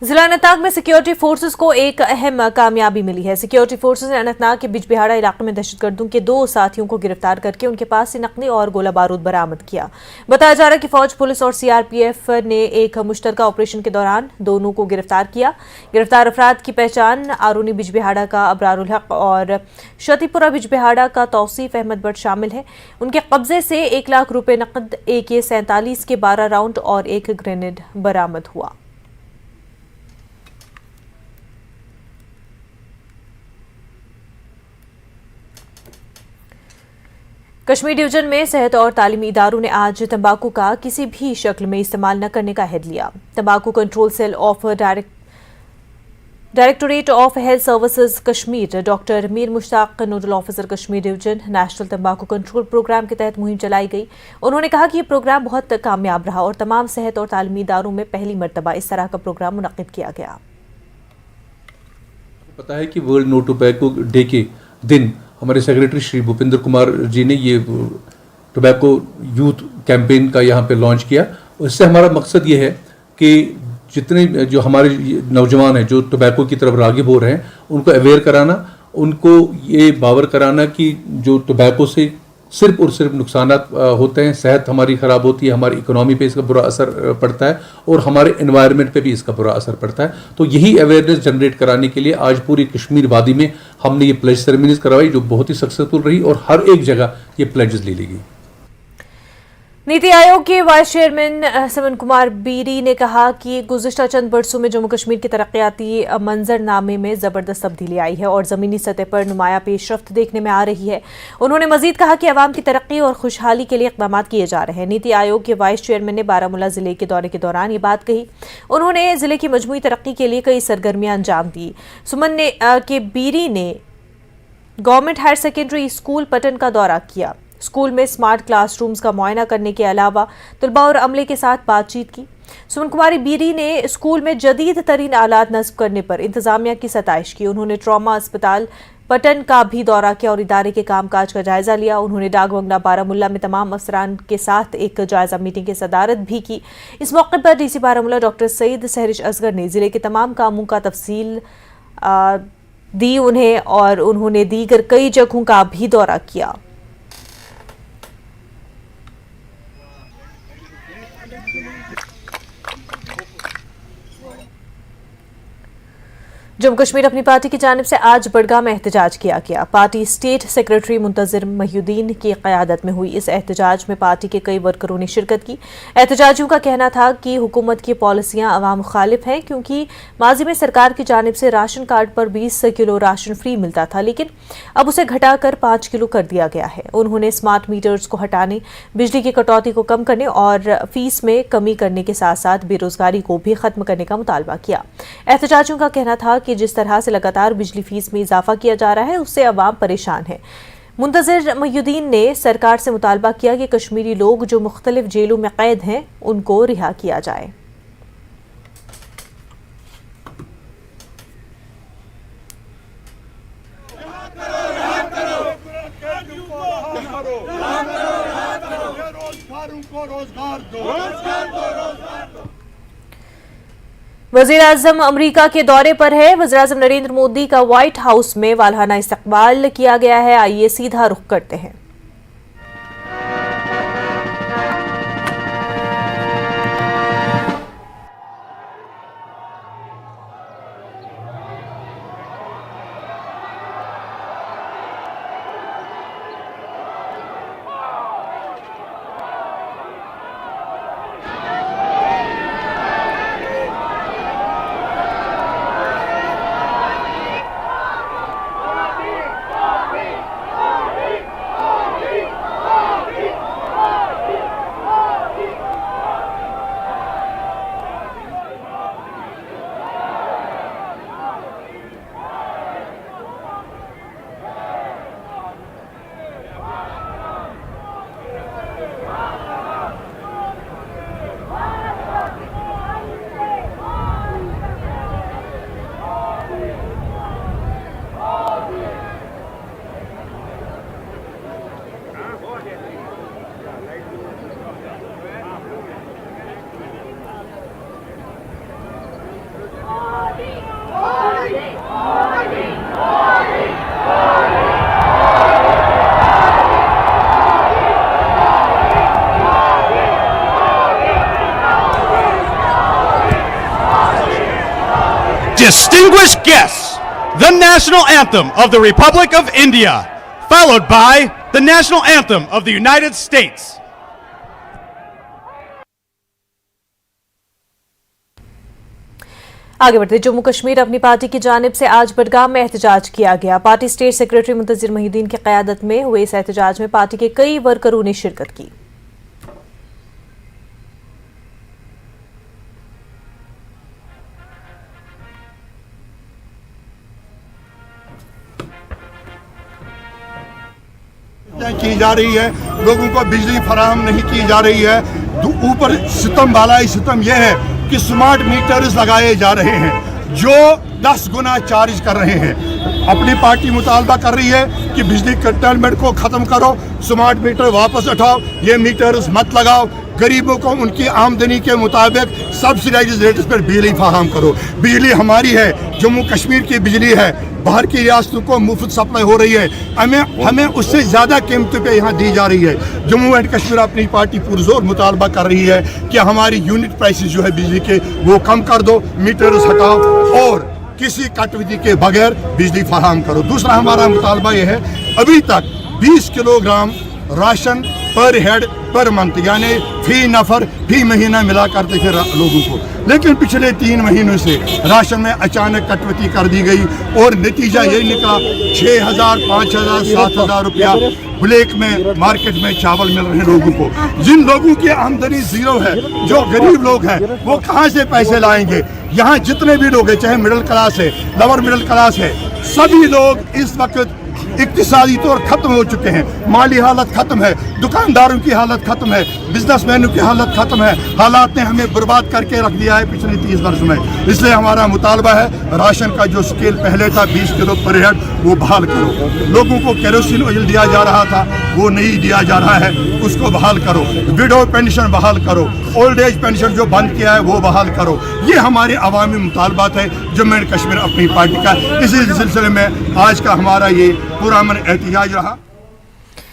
जिला अनंतनाग में security forces को एक अहम कामयाबी मिली है। सिक्योरिटी फोर्सेस ने अनंतनाग के बिजबिहाड़ा इलाके में दहशतगर्दों के 2 साथियों को गिरफ्तार करके उनके पास से नकदी और गोला बारूद बरामद किया। बताया जा रहा है कि फौज, पुलिस और सीआरपीएफ ने एक मुश्तरका ऑपरेशन के दौरान दोनों को गिरफ्तार किया। गिरफ्तार अफराद की पहचान आरूनी बिजबिहाड़ा का अबरारुल हक और शतीपुरा बिजबिहाड़ा का तौसीफ अहमद भट्ट शामिल है। उनके कब्जे से 1 लाख रुपए नकद, AK-47 के 12 राउंड और एक ग्रेनेड बरामद हुआ। कश्मीर डिवीजन में सेहत और तालीमी इदारों ने आज तंबाकू का किसी भी शक्ल में इस्तेमाल न करने का अहद लिया। तंबाकू control cell of directorate of health services Kashmir, doctor Mir Mushtaq, nodal officer Kashmir division, national तंबाकू कंट्रोल प्रोग्राम के तहत मुहिम चलाई गई। उन्होंने कहा कि ये प्रोग्राम बहुत कामयाब रहा और तमाम सेहत और तालीमी इदारों में पहली मरतबा इस तरह का प्रोग्राम मुनक्किद किया गया। पता है कि वर्ल्ड नो टोबैको डे के दिन हमारे सेक्रेटरी श्री भूपेंद्र कुमार जी ने ये टोबैको यूथ कैंपेन का यहाँ पे लॉन्च किया। इससे हमारा मकसद ये है कि जितने जो हमारे नौजवान हैं जो टोबैको की तरफ राग़िब हो रहे हैं, उनको अवेयर कराना, उनको ये बावर कराना कि जो टोबैको से सिर्फ और सिर्फ नुकसानात होते हैं, सेहत हमारी ख़राब होती है, हमारी इकोनॉमी पे इसका बुरा असर पड़ता है और हमारे एनवायरनमेंट पे भी इसका बुरा असर पड़ता है। तो यही अवेयरनेस जनरेट कराने के लिए आज पूरी कश्मीर वादी में हमने ये प्लेज सेरेमनीज करवाई जो बहुत ही सक्सेसफुल रही और हर एक जगह ये प्लेजेस ले ली गई। नीति आयोग के वाइस चेयरमैन समन कुमार बीरी ने कहा कि गुज़िश्ता चंद बरसों में जम्मू कश्मीर के तरक्याती मंजरनामे में ज़बरदस्त तब्दीली आई है और ज़मीनी सतह पर नुमाया पेशरफ्त देखने में आ रही है। उन्होंने मजीद कहा कि अवाम की तरक्की और खुशहाली के लिए इक़दाम किए जा रहे हैं। नीति आयोग के वाइस चेयरमैन ने बारामूला ज़िले के दौरे के दौरान ये बात कही। उन्होंने ज़िले की मजमूई तरक्की के लिए कई सरगर्मियाँ अंजाम दी। सुमन ने के बीरी ने government higher secondary school Pattan का दौरा किया। स्कूल में स्मार्ट क्लासरूम्स का मुआयना करने के अलावा तलबा और अमले के साथ बातचीत की। सुमन कुमारी बीरी ने स्कूल में जदीद तरीन आलात नस्ब करने पर इंतजामिया की सताइश की। उन्होंने ट्रॉमा अस्पताल पटन का भी दौरा किया और इदारे के कामकाज का जायजा लिया। उन्होंने डाक बंगला बारामूला में तमाम अफसरान के साथ एक जायजा मीटिंग की सदारत भी की। इस मौके पर DC बारामूला डॉक्टर सईद सहरिश असगर ने जिले के तमाम कामों का तफसील दी उन्हें और उन्होंने दीगर कई जगहों का भी दौरा किया। जम्मू कश्मीर अपनी पार्टी की जानिब से आज बड़गाम में एहतजाज किया गया। पार्टी स्टेट सेक्रेटरी मुंतजिर महिउद्दीन की क़यादत में हुई इस एहतजाज में पार्टी के कई वर्करों ने शिरकत की। एहतजाजियों का कहना था कि हुकूमत की पॉलिसियां अवाम मुखालिफ हैं क्योंकि माजी में सरकार की जानिब से राशन कार्ड पर 20 किलो राशन फ्री मिलता था, लेकिन अब उसे घटाकर 5 किलो कर दिया गया है। उन्होंने स्मार्ट मीटर्स को हटाने, बिजली की कटौती को कम करने और फीस में कमी करने के साथ साथ बेरोजगारी को भी खत्म करने का मुतालबा किया। एहतजाजियों का कहना था कि जिस तरह से लगातार बिजली फीस में इजाफा किया जा रहा है उससे अवाम परेशान है। मुंतजिर महिउद्दीन ने सरकार से मुतालबा किया कि कश्मीरी लोग जो मुख्तलिफ जेलों में कैद हैं उनको रिहा किया जाए। वज़ीर-ए-आज़म अमरीका के दौरे पर है। वज़ीर-ए-आज़म नरेंद्र मोदी का व्हाइट हाउस में वालहाना इस्तकबाल किया गया है। आइए सीधा रुख करते हैं। Distinguished guests, the national anthem of the Republic of India, followed by the national anthem of the United States. आगे बढ़ते जम्मू कश्मीर अपनी पार्टी की जानिब से आज बडगाम में एहतजाज किया गया। पार्टी स्टेट सेक्रेटरी मुंतजिर मोहिउद्दीन की क़यादत में हुए इस एहतजाज में पार्टी के कई वर्करों ने शिरकत की। की जा रही है, लोगों को बिजली फराहम नहीं की जा रही है। ऊपर सितम बालाई सितम यह है कि स्मार्ट मीटर्स लगाए जा रहे हैं जो 10 गुना चार्ज कर रहे हैं। अपनी पार्टी मुतालबा कर रही है कि बिजली कर्टेलमेंट को ख़त्म करो, स्मार्ट मीटर वापस उठाओ, ये मीटर्स मत लगाओ, गरीबों को उनकी आमदनी के मुताबिक सब्सिडाइज रेट्स पर बिजली फराहम करो। बिजली हमारी है, जम्मू कश्मीर की बिजली है, बाहर की रियासतों को मुफ्त सप्लाई हो रही है, हमें उससे ज़्यादा कीमतों पे यहाँ दी जा रही है। जम्मू एंड कश्मीर अपनी पार्टी पुरजोर मुतालबा कर रही है कि हमारी यूनिट प्राइसेस जो है बिजली के वो कम कर दो, मीटर्स हटाओ और किसी कटौती के बगैर बिजली फराहम करो। दूसरा हमारा मुतालबा ये है, अभी तक 20 किलोग्राम राशन पर हेड पर मंथ यानी फी नफर फी महीना मिला करते थे लोगों को, लेकिन पिछले 3 महीनों से राशन में अचानक कटौती कर दी गई और नतीजा यही निकला 6,000, 5,000, 7,000 रुपया ब्लैक में मार्केट में चावल मिल रहे हैं लोगों को। जिन लोगों की आमदनी जीरो है, जो गरीब लोग हैं, वो कहाँ से पैसे लाएंगे? यहाँ जितने भी लोग हैं, चाहे मिडिल क्लास है, लोअर मिडिल क्लास है, सभी लोग इस वक्त इक्तिसादी तौर खत्म हो चुके हैं। माली हालत खत्म है, दुकानदारों की हालत खत्म है, बिजनेसमैनों की हालत खत्म है। हालात ने हमें बर्बाद करके रख दिया है पिछले 30 वर्ष में। इसलिए हमारा मुतालबा है राशन का जो स्केल पहले था 20 किलो पर हेड वो बहाल करो। लोगों को केरोसिन ऑयल दिया जा रहा था वो नहीं दिया जा रहा है, उसको बहाल करो। विडो पेंशन बहाल करो, ओल्ड एज पेंशन जो बंद किया है वो बहाल करो। ये हमारे अवामी मुतालबात है जम्मू एंड कश्मीर अपनी पार्टी का। इसी सिलसिले में आज का हमारा ये पुरअमन एहतजाज रहा।